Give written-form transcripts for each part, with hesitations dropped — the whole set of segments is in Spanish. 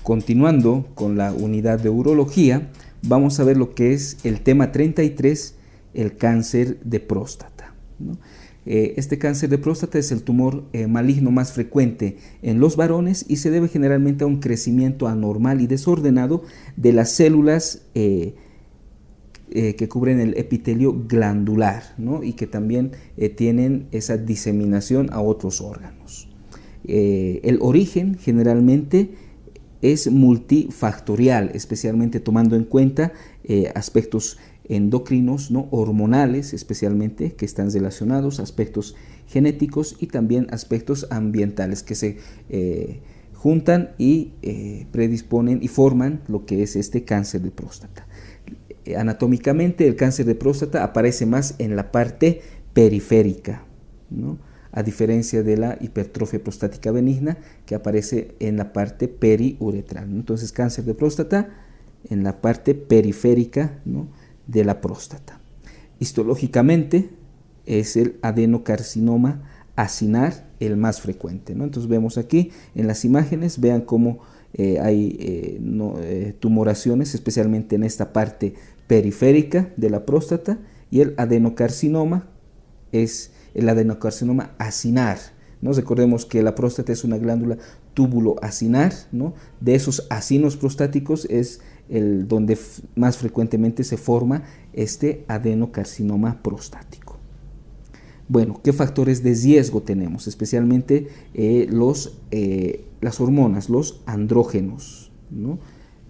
Continuando con la unidad de urología, vamos a ver lo que es el tema 33, el cáncer de próstata, ¿no? Este cáncer de próstata es el tumor maligno más frecuente en los varones y se debe generalmente a un crecimiento anormal y desordenado de las células que cubren el epitelio glandular, ¿no? Y que también tienen esa diseminación a otros órganos. El origen generalmente es multifactorial, especialmente tomando en cuenta aspectos endocrinos, ¿no? Hormonales especialmente, que están relacionados, aspectos genéticos y también aspectos ambientales que se juntan y predisponen y forman lo que es este cáncer de próstata. Anatómicamente el cáncer de próstata aparece más en la parte periférica, ¿no? A diferencia de la hipertrofia prostática benigna que aparece en la parte periuretral, ¿no? Entonces cáncer de próstata en la parte periférica, ¿no? De la próstata. Histológicamente es el adenocarcinoma acinar el más frecuente, ¿no? Entonces vemos aquí en las imágenes, vean cómo hay tumoraciones, especialmente en esta parte periférica de la próstata, y el adenocarcinoma es el adenocarcinoma acinar, ¿no? Recordemos que la próstata es una glándula túbulo acinar, ¿no? De esos acinos prostáticos es el donde más frecuentemente se forma este adenocarcinoma prostático. Bueno, ¿qué factores de riesgo tenemos? Especialmente las hormonas, los andrógenos, ¿no?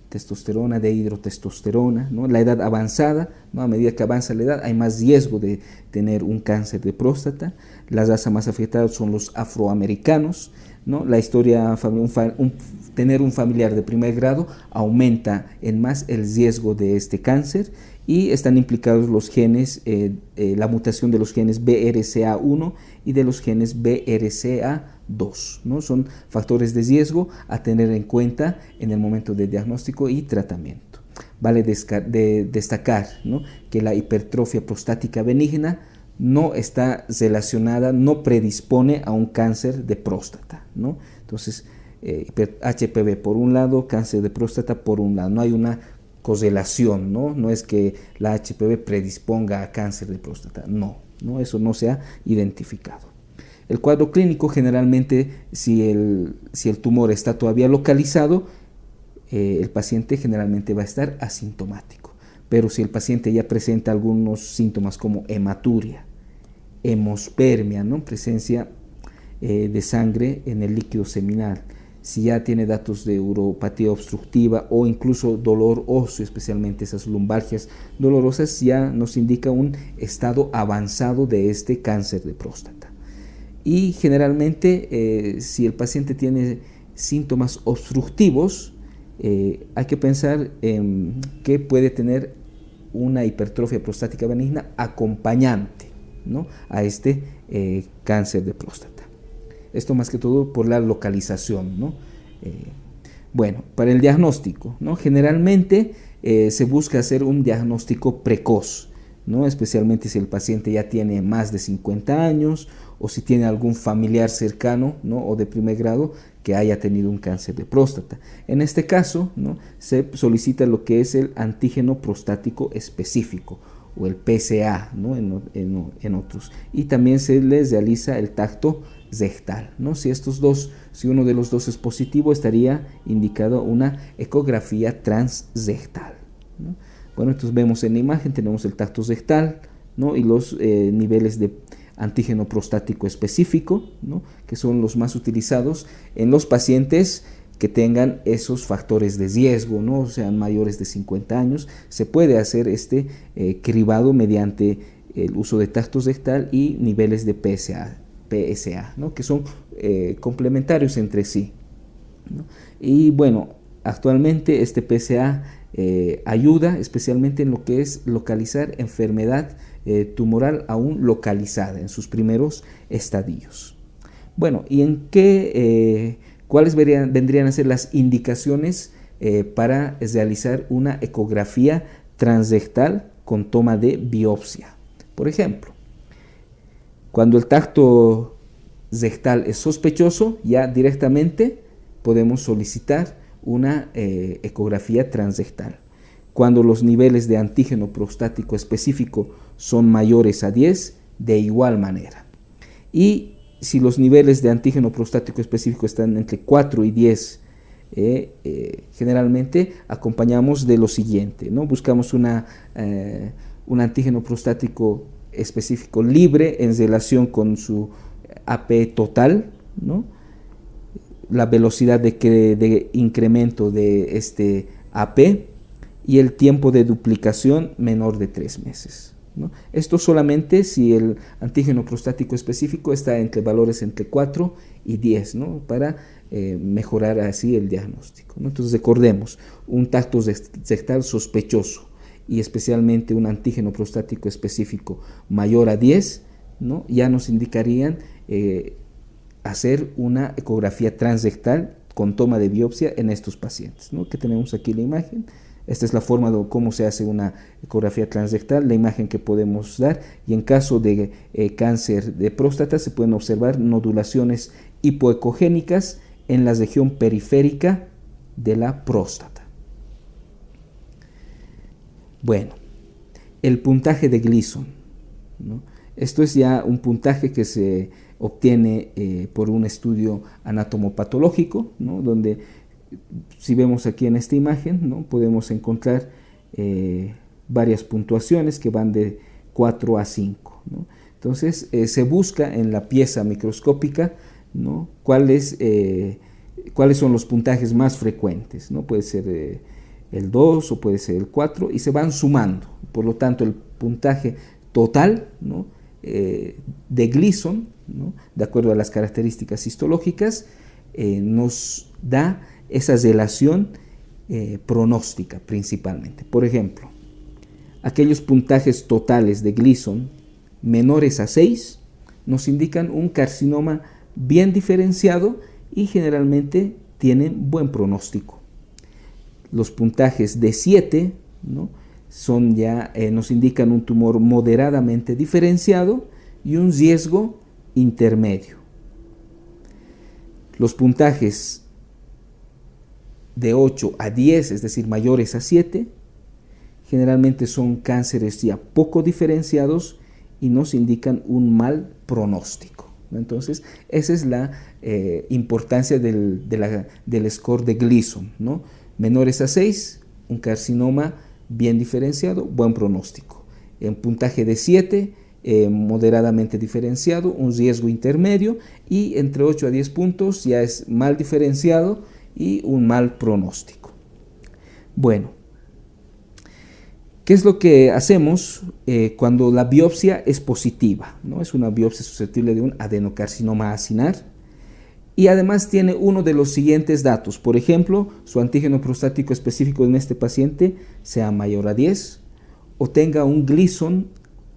Testosterona, dehidrotestosterona, ¿no? La edad avanzada, ¿no? A medida que avanza la edad hay más riesgo de tener un cáncer de próstata. La raza más afectada son los afroamericanos, ¿no? La historia, tener un familiar de primer grado aumenta en más el riesgo de este cáncer, y están implicados los genes, la mutación de los genes BRCA1 y de los genes BRCA2, ¿no? Son factores de riesgo a tener en cuenta en el momento de diagnóstico y tratamiento. Vale destacar, ¿no? Que la hipertrofia prostática benigna no está relacionada, no predispone a un cáncer de próstata, ¿no? Entonces, HPV por un lado, cáncer de próstata por un lado, no hay una correlación, ¿no? No es que la HPV predisponga a cáncer de próstata, no, eso no se ha identificado. El cuadro clínico generalmente, si el tumor está todavía localizado, el paciente generalmente va a estar asintomático, pero si el paciente ya presenta algunos síntomas como hematuria, hemospermia, ¿no? Presencia de sangre en el líquido seminal, si ya tiene datos de uropatía obstructiva o incluso dolor óseo, especialmente esas lumbalgias dolorosas, ya nos indica un estado avanzado de este cáncer de próstata. Y generalmente si el paciente tiene síntomas obstructivos, hay que pensar que puede tener una hipertrofia prostática benigna acompañante, ¿no? A este cáncer de próstata. Esto más que todo por la localización, ¿no? Bueno, para el diagnóstico, ¿no? Generalmente se busca hacer un diagnóstico precoz, ¿no? Especialmente si el paciente ya tiene más de 50 años o si tiene algún familiar cercano, ¿no? O de primer grado que haya tenido un cáncer de próstata. En este caso, ¿no? Se solicita lo que es el antígeno prostático específico o el PSA, ¿no? En otros. Y también se les realiza el tacto rectal, ¿no? Si uno de los dos es positivo, estaría indicado una ecografía transrectal, ¿no? Bueno, entonces vemos en la imagen, tenemos el tacto rectal, ¿no? Y los niveles de antígeno prostático específico, ¿no? Que son los más utilizados en los pacientes que tengan esos factores de riesgo, ¿no? Sean mayores de 50 años, se puede hacer este cribado mediante el uso de tacto rectal y niveles de PSA, ¿no? Que son complementarios entre sí, ¿no? Y bueno, actualmente este PSA ayuda especialmente en lo que es localizar enfermedad tumoral aún localizada en sus primeros estadios. Bueno, ¿y cuáles vendrían a ser las indicaciones para realizar una ecografía transrectal con toma de biopsia? Por ejemplo, cuando el tacto rectal es sospechoso, ya directamente podemos solicitar una ecografía transrectal. Cuando los niveles de antígeno prostático específico son mayores a 10, de igual manera. Y si los niveles de antígeno prostático específico están entre 4 y 10, generalmente acompañamos de lo siguiente, ¿no? Buscamos un antígeno prostático específico libre en relación con su AP total, ¿no? La velocidad de incremento de este AP y el tiempo de duplicación menor de 3 meses, ¿no? Esto solamente si el antígeno prostático específico está entre valores entre 4 y 10, ¿no? Para mejorar así el diagnóstico, ¿no? Entonces recordemos, un tacto rectal sospechoso y especialmente un antígeno prostático específico mayor a 10, ¿no? Ya nos indicarían hacer una ecografía transrectal con toma de biopsia en estos pacientes, ¿no? Que tenemos aquí la imagen. Esta es la forma de cómo se hace una ecografía transrectal, la imagen que podemos dar, y en caso de cáncer de próstata se pueden observar nodulaciones hipoecogénicas en la región periférica de la próstata. Bueno, el puntaje de Gleason, ¿no? Esto es ya un puntaje que se obtiene por un estudio anatomopatológico, ¿no? Donde, si vemos aquí en esta imagen, ¿no? Podemos encontrar varias puntuaciones que van de 4 a 5, ¿no? Entonces se busca en la pieza microscópica, ¿no? cuáles son los puntajes más frecuentes, ¿no? Puede ser el 2 o puede ser el 4 y se van sumando. Por lo tanto, el puntaje total, ¿no? De Gleason, ¿no? De acuerdo a las características histológicas, nos da esa relación pronóstica principalmente. Por ejemplo, aquellos puntajes totales de Gleason menores a 6 nos indican un carcinoma bien diferenciado y generalmente tienen buen pronóstico. Los puntajes de 7, ¿no? Son ya, nos indican un tumor moderadamente diferenciado y un riesgo intermedio. Los puntajes de 8 a 10, es decir, mayores a 7, generalmente son cánceres ya poco diferenciados y nos indican un mal pronóstico. Entonces, esa es la importancia del score de Gleason, ¿no? Menores a 6, un carcinoma bien diferenciado, buen pronóstico. En puntaje de 7, moderadamente diferenciado, un riesgo intermedio, y entre 8 a 10 puntos ya es mal diferenciado y un mal pronóstico. Bueno, ¿qué es lo que hacemos cuando la biopsia es positiva, ¿no? Es una biopsia susceptible de un adenocarcinoma acinar y además tiene uno de los siguientes datos. Por ejemplo, su antígeno prostático específico en este paciente sea mayor a 10 o tenga un Gleason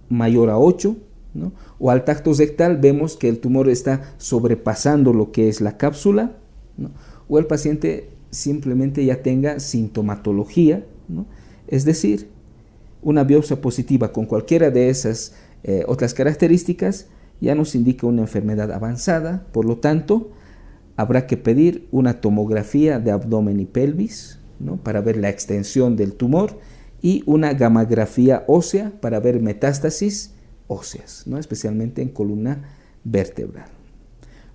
mayor a 8, ¿no? O al tacto rectal vemos que el tumor está sobrepasando lo que es la cápsula, ¿no? O el paciente simplemente ya tenga sintomatología, ¿no? Es decir, una biopsia positiva con cualquiera de esas otras características ya nos indica una enfermedad avanzada. Por lo tanto, habrá que pedir una tomografía de abdomen y pelvis, ¿no? Para ver la extensión del tumor y una gammagrafía ósea para ver metástasis óseas, ¿no? Especialmente en columna vertebral.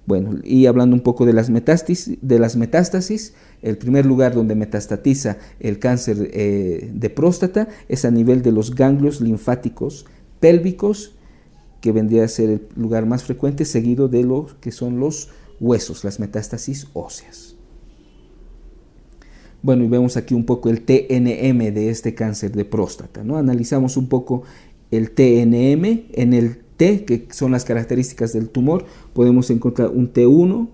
Bueno, y hablando un poco de las metástasis, el primer lugar donde metastatiza el cáncer de próstata es a nivel de los ganglios linfáticos pélvicos, que vendría a ser el lugar más frecuente, seguido de lo que son los huesos, las metástasis óseas. Bueno, y vemos aquí un poco el TNM de este cáncer de próstata, ¿no? Analizamos un poco el TNM. En el T, que son las características del tumor, podemos encontrar un T1,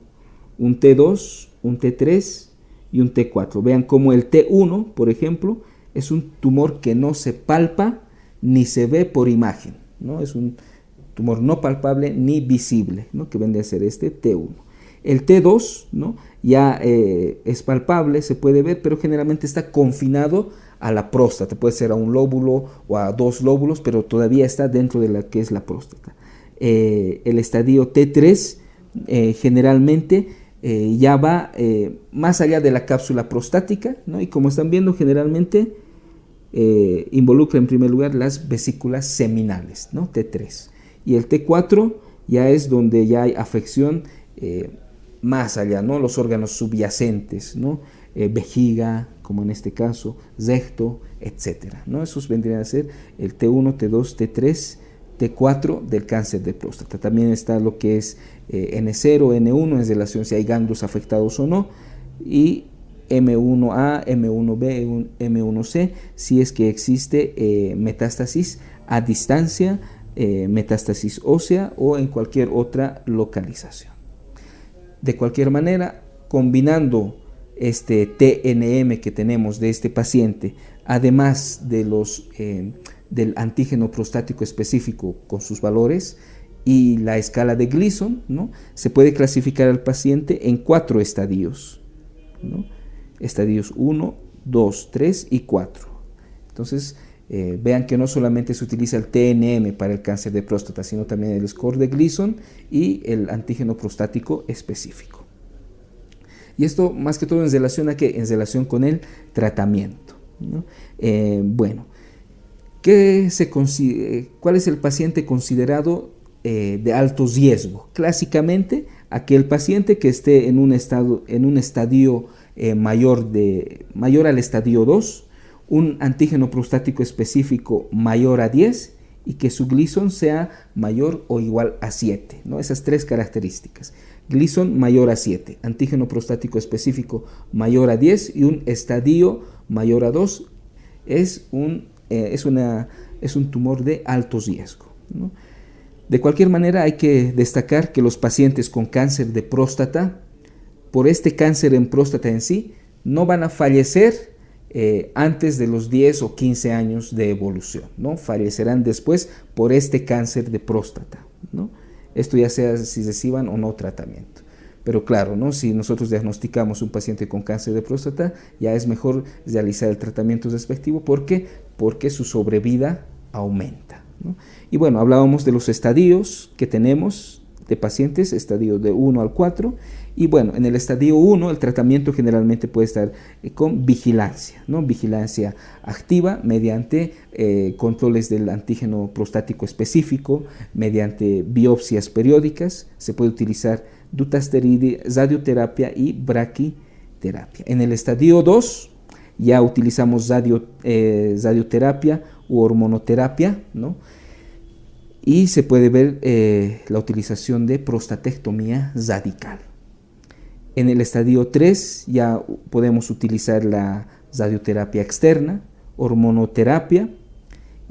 un T2, un T3 y un T4. Vean cómo el T1, por ejemplo, es un tumor que no se palpa ni se ve por imagen, ¿no? Es un tumor no palpable ni visible, ¿no? Que vendría a ser este T1. El T2, ¿no? Ya es palpable, se puede ver, pero generalmente está confinado a la próstata. Puede ser a un lóbulo o a 2 lóbulos, pero todavía está dentro de la que es la próstata. El estadio T3 generalmente ya va más allá de la cápsula prostática, ¿no? Y como están viendo, generalmente involucra en primer lugar las vesículas seminales, ¿no? T3. Y el T4 ya es donde ya hay afección más allá, ¿no? Los órganos subyacentes, ¿no? Vejiga, como en este caso, recto, etcétera, ¿no? Esos vendrían a ser el T1, T2, T3, T4 del cáncer de próstata. También está lo que es N0, N1 en relación si hay ganglios afectados o no, y M1A, M1B, M1C si es que existe metástasis a distancia, metástasis ósea o en cualquier otra localización. De cualquier manera, combinando este TNM que tenemos de este paciente, además de del antígeno prostático específico con sus valores y la escala de Gleason, ¿no? Se puede clasificar al paciente en 4 estadios, ¿no? Estadios 1, 2, 3 y 4. Entonces, vean que no solamente se utiliza el TNM para el cáncer de próstata, sino también el score de Gleason y el antígeno prostático específico. Y esto más que todo en relación a ¿qué? En relación con el tratamiento, ¿no? Bueno, ¿cuál es el paciente considerado de alto riesgo? Clásicamente, aquel paciente que esté en un estadio mayor al estadio 2, un antígeno prostático específico mayor a 10 y que su Gleason sea mayor o igual a 7, ¿no? Esas 3 características. Gleason mayor a 7, antígeno prostático específico mayor a 10 y un estadio mayor a 2 es un tumor de alto riesgo, ¿no? De cualquier manera, hay que destacar que los pacientes con cáncer de próstata, por este cáncer en próstata en sí, no van a fallecer antes de los 10 o 15 años de evolución, ¿no? Fallecerán después por este cáncer de próstata, ¿no? Esto ya sea si reciban o no tratamiento. Pero claro, ¿no? Si nosotros diagnosticamos un paciente con cáncer de próstata, ya es mejor realizar el tratamiento respectivo. ¿Por qué? Porque su sobrevida aumenta, ¿no? Y bueno, hablábamos de los estadios que tenemos de pacientes, estadios de 1 al 4. Y bueno, en el estadio 1 el tratamiento generalmente puede estar con vigilancia, ¿no? Vigilancia activa mediante controles del antígeno prostático específico, mediante biopsias periódicas. Se puede utilizar dutasteride, radioterapia y braquiterapia. En el estadio 2 ya utilizamos radioterapia u hormonoterapia, ¿no? Y se puede ver la utilización de prostatectomía radical. En el estadio 3 ya podemos utilizar la radioterapia externa, hormonoterapia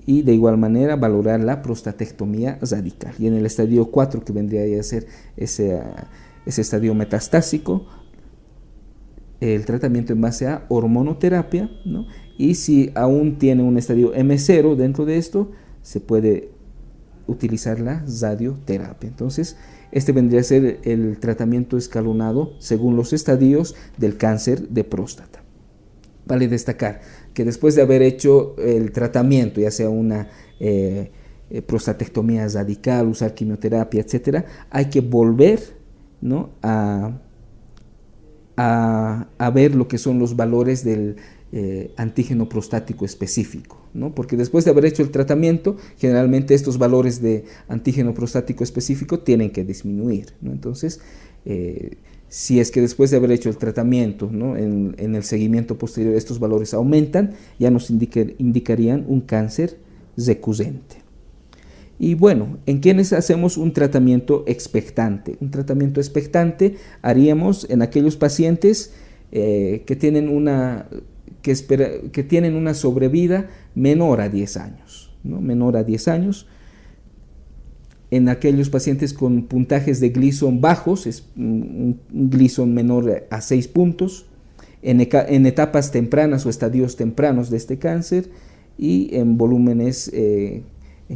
y de igual manera valorar la prostatectomía radical. Y en el estadio 4, que vendría a ser ese estadio metastásico, el tratamiento en base a hormonoterapia, ¿no? Y si aún tiene un estadio M0 dentro de esto, se puede utilizar la radioterapia. Entonces, este vendría a ser el tratamiento escalonado según los estadios del cáncer de próstata. Vale destacar que después de haber hecho el tratamiento, ya sea una prostatectomía radical, usar quimioterapia, etcétera, hay que volver, ¿no? a ver lo que son los valores del antígeno prostático específico, ¿no? Porque después de haber hecho el tratamiento, generalmente estos valores de antígeno prostático específico tienen que disminuir, ¿no? Entonces, si es que después de haber hecho el tratamiento, ¿no? en el seguimiento posterior estos valores aumentan, ya nos indicarían un cáncer recurrente. Y bueno, ¿en quiénes hacemos un tratamiento expectante? Un tratamiento expectante haríamos en aquellos pacientes que tienen una sobrevida menor a 10 años, ¿no? Menor a 10 años. En aquellos pacientes con puntajes de Gleason bajos, es un Gleason menor a 6 puntos, en etapas tempranas o estadios tempranos de este cáncer, y en volúmenes, en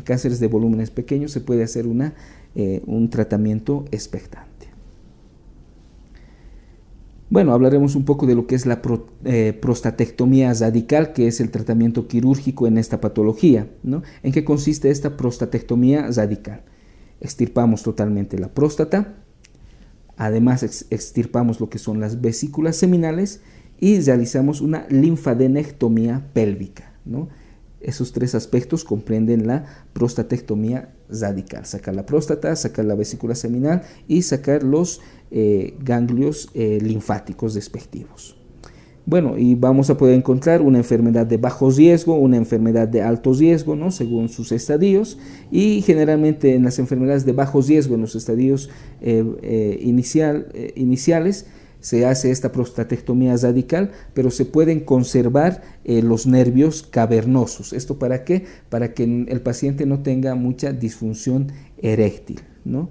cánceres de volúmenes pequeños se puede hacer un tratamiento expectante. Bueno, hablaremos un poco de lo que es la prostatectomía radical, que es el tratamiento quirúrgico en esta patología, ¿no? ¿En qué consiste esta prostatectomía radical? Extirpamos totalmente la próstata, Además, extirpamos lo que son las vesículas seminales y realizamos una linfadenectomía pélvica, ¿no? Esos tres aspectos comprenden la prostatectomía radical: sacar la próstata, sacar la vesícula seminal y sacar los ganglios linfáticos respectivos. Bueno, y vamos a poder encontrar una enfermedad de bajo riesgo, una enfermedad de alto riesgo, ¿no? Según sus estadios, y generalmente en las enfermedades de bajo riesgo, en los estadios iniciales, se hace esta prostatectomía radical, pero se pueden conservar los nervios cavernosos. ¿Esto para qué? Para que el paciente no tenga mucha disfunción eréctil, ¿no?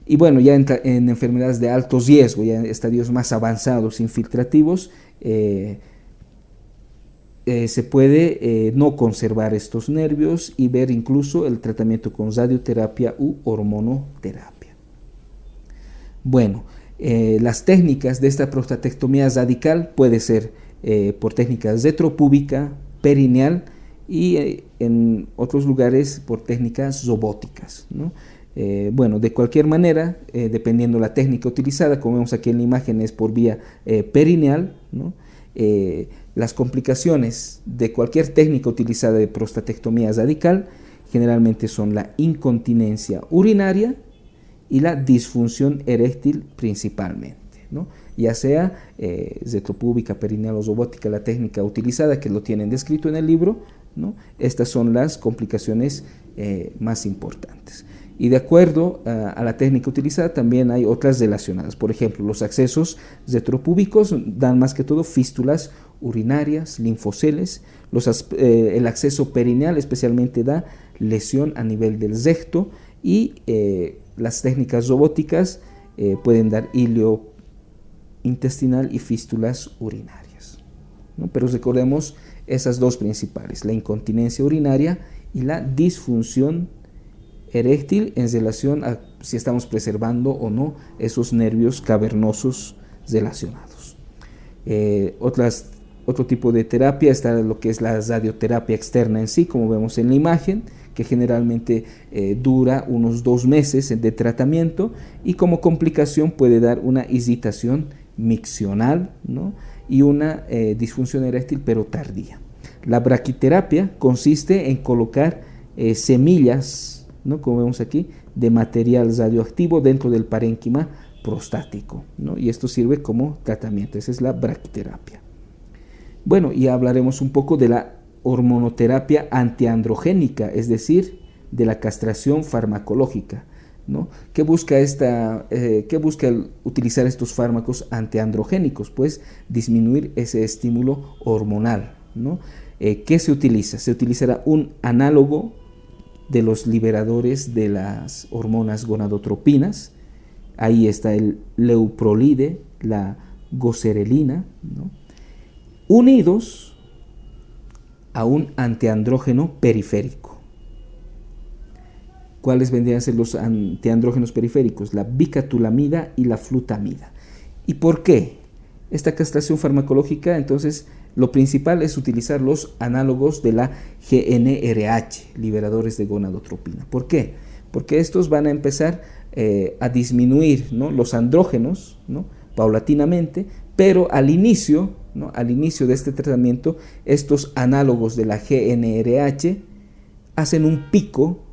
Y bueno, ya en enfermedades de alto riesgo, ya en estadios más avanzados, infiltrativos, se puede no conservar estos nervios y ver incluso el tratamiento con radioterapia u hormonoterapia. Bueno, las técnicas de esta prostatectomía radical puede ser por técnica retropúbica, perineal y en otros lugares por técnicas robóticas, ¿no? Bueno, de cualquier manera, dependiendo la técnica utilizada, como vemos aquí en la imagen, es por vía perineal, ¿no? Las complicaciones de cualquier técnica utilizada de prostatectomía radical generalmente son la incontinencia urinaria y la disfunción eréctil principalmente, ¿no? Ya sea retropúbica, perineal o robótica, la técnica utilizada, que lo tienen descrito en el libro, ¿no? Estas son las complicaciones más importantes. Y de acuerdo a la técnica utilizada también hay otras relacionadas. Por ejemplo, los accesos retropúbicos dan más que todo fístulas urinarias, linfoceles. El acceso perineal especialmente da lesión a nivel del recto, y las técnicas robóticas pueden dar hilio intestinal y fístulas urinarias, ¿no? Pero recordemos esas dos principales: la incontinencia urinaria y la disfunción eréctil en relación a si estamos preservando o no esos nervios cavernosos relacionados. Otro tipo de terapia está lo que es la radioterapia externa en sí, como vemos en la imagen, que generalmente dura unos 2 meses de tratamiento, y como complicación puede dar una irritación miccional, ¿no? Y una disfunción eréctil pero tardía. La braquiterapia consiste en colocar semillas, ¿no? Como vemos aquí, de material radioactivo dentro del parénquima prostático, ¿no? Y esto sirve como tratamiento. Esa es la braquiterapia. Bueno, y hablaremos un poco de la hormonoterapia antiandrogénica, es decir, de la castración farmacológica, ¿no? ¿Qué busca utilizar estos fármacos antiandrogénicos? Pues disminuir ese estímulo hormonal, ¿no? ¿Qué se utiliza? Se utilizará un análogo de los liberadores de las hormonas gonadotropinas. Ahí está el leuprolide, la goserelina, ¿no? Unidos a un antiandrógeno periférico. ¿Cuáles vendrían a ser los antiandrógenos periféricos? La bicatulamida y la flutamida. ¿Y por qué? Esta castración farmacológica, entonces, lo principal es utilizar los análogos de la GnRH, liberadores de gonadotropina. ¿Por qué? Porque estos van a empezar a disminuir, ¿no?, los andrógenos, ¿no?, paulatinamente, pero al inicio, ¿no?, al inicio de este tratamiento, estos análogos de la GnRH hacen un pico,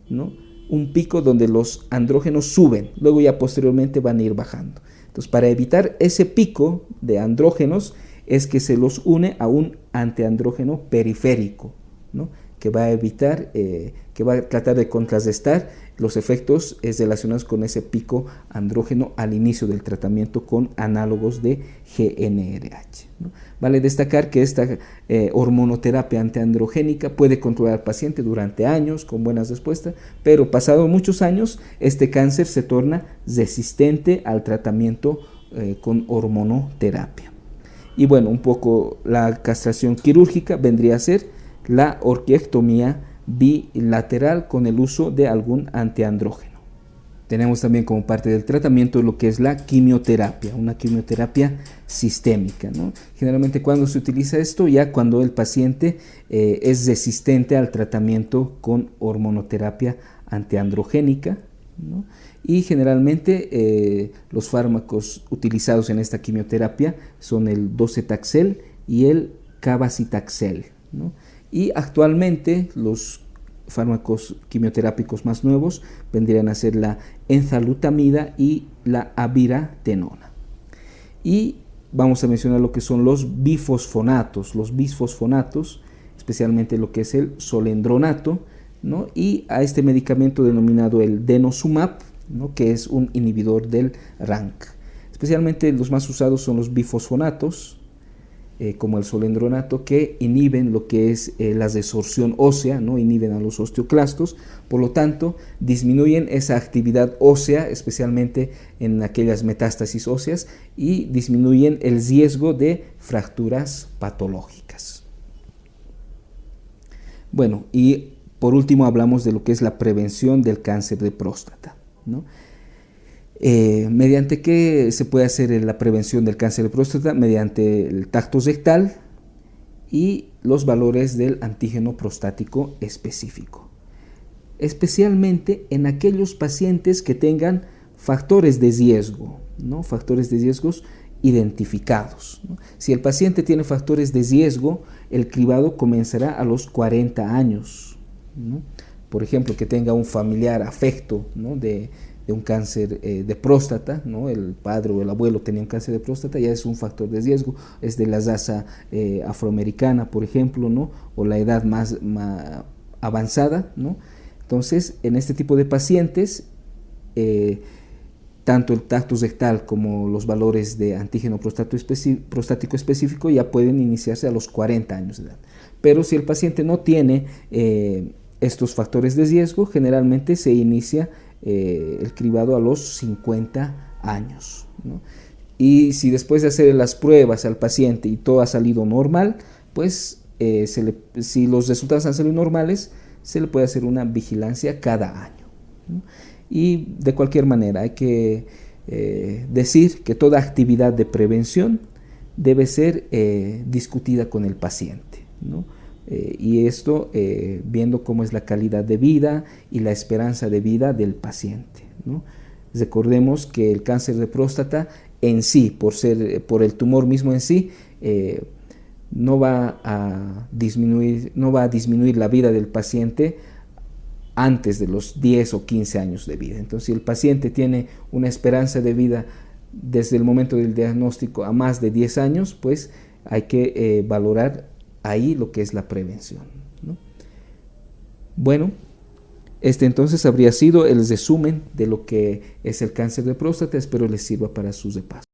¿no?, un pico donde los andrógenos suben, luego ya posteriormente van a ir bajando. Entonces, para evitar ese pico de andrógenos, es que se los une a un antiandrógeno periférico, ¿no?, que va a evitar, que va a tratar de contrarrestar los efectos relacionados con ese pico andrógeno al inicio del tratamiento con análogos de GnRH, ¿no? Vale destacar que esta hormonoterapia antiandrogénica puede controlar al paciente durante años con buenas respuestas, pero pasados muchos años, este cáncer se torna resistente al tratamiento con hormonoterapia. Y bueno, un poco la castración quirúrgica vendría a ser la orquiectomía bilateral con el uso de algún antiandrógeno. Tenemos también como parte del tratamiento lo que es la quimioterapia, una quimioterapia sistémica, ¿no? Generalmente cuando se utiliza esto, ya cuando el paciente es resistente al tratamiento con hormonoterapia antiandrogénica, ¿no? Y generalmente los fármacos utilizados en esta quimioterapia son el docetaxel y el cabazitaxel, ¿no? Y actualmente los fármacos quimioterápicos más nuevos vendrían a ser la enzalutamida y la abiratenona. Y vamos a mencionar lo que son los bifosfonatos. Los bifosfonatos, especialmente lo que es el solendronato, ¿no? Y a este medicamento denominado el denosumab, ¿no? Que es un inhibidor del RANK. Especialmente los más usados son los bifosfonatos, como el solendronato, que inhiben lo que es la desorción ósea, ¿no? Inhiben a los osteoclastos, por lo tanto disminuyen esa actividad ósea, especialmente en aquellas metástasis óseas, y disminuyen el riesgo de fracturas patológicas. Bueno, y por último hablamos de lo que es la prevención del cáncer de próstata, ¿no? ¿Mediante qué se puede hacer la prevención del cáncer de próstata? Mediante el tacto rectal y los valores del antígeno prostático específico. Especialmente en aquellos pacientes que tengan factores de riesgo, ¿no? Factores de riesgos identificados, ¿no? Si el paciente tiene factores de riesgo, el cribado comenzará a los 40 años, ¿no? Por ejemplo, que tenga un familiar afecto, ¿no? de un cáncer de próstata, ¿no? El padre o el abuelo tenía un cáncer de próstata, ya es un factor de riesgo, es de la raza afroamericana, por ejemplo, ¿no? O la edad más avanzada, ¿no? Entonces, en este tipo de pacientes, tanto el tacto rectal como los valores de antígeno prostático específico ya pueden iniciarse a los 40 años de edad. Pero si el paciente no tiene estos factores de riesgo, generalmente se inicia el cribado a los 50 años, ¿no? Y si después de hacer las pruebas al paciente y todo ha salido normal, pues si los resultados han salido normales, se le puede hacer una vigilancia cada año, ¿no? Y de cualquier manera hay que decir que toda actividad de prevención debe ser discutida con el paciente, ¿no? Y esto viendo cómo es la calidad de vida y la esperanza de vida del paciente, ¿no? Recordemos que el cáncer de próstata en sí, por el tumor mismo en sí, no va a disminuir la vida del paciente antes de los 10 o 15 años de vida. Entonces, si el paciente tiene una esperanza de vida desde el momento del diagnóstico a más de 10 años, pues hay que valorar ahí lo que es la prevención, ¿no? Bueno, este entonces habría sido el resumen de lo que es el cáncer de próstata. Espero les sirva para sus repasos.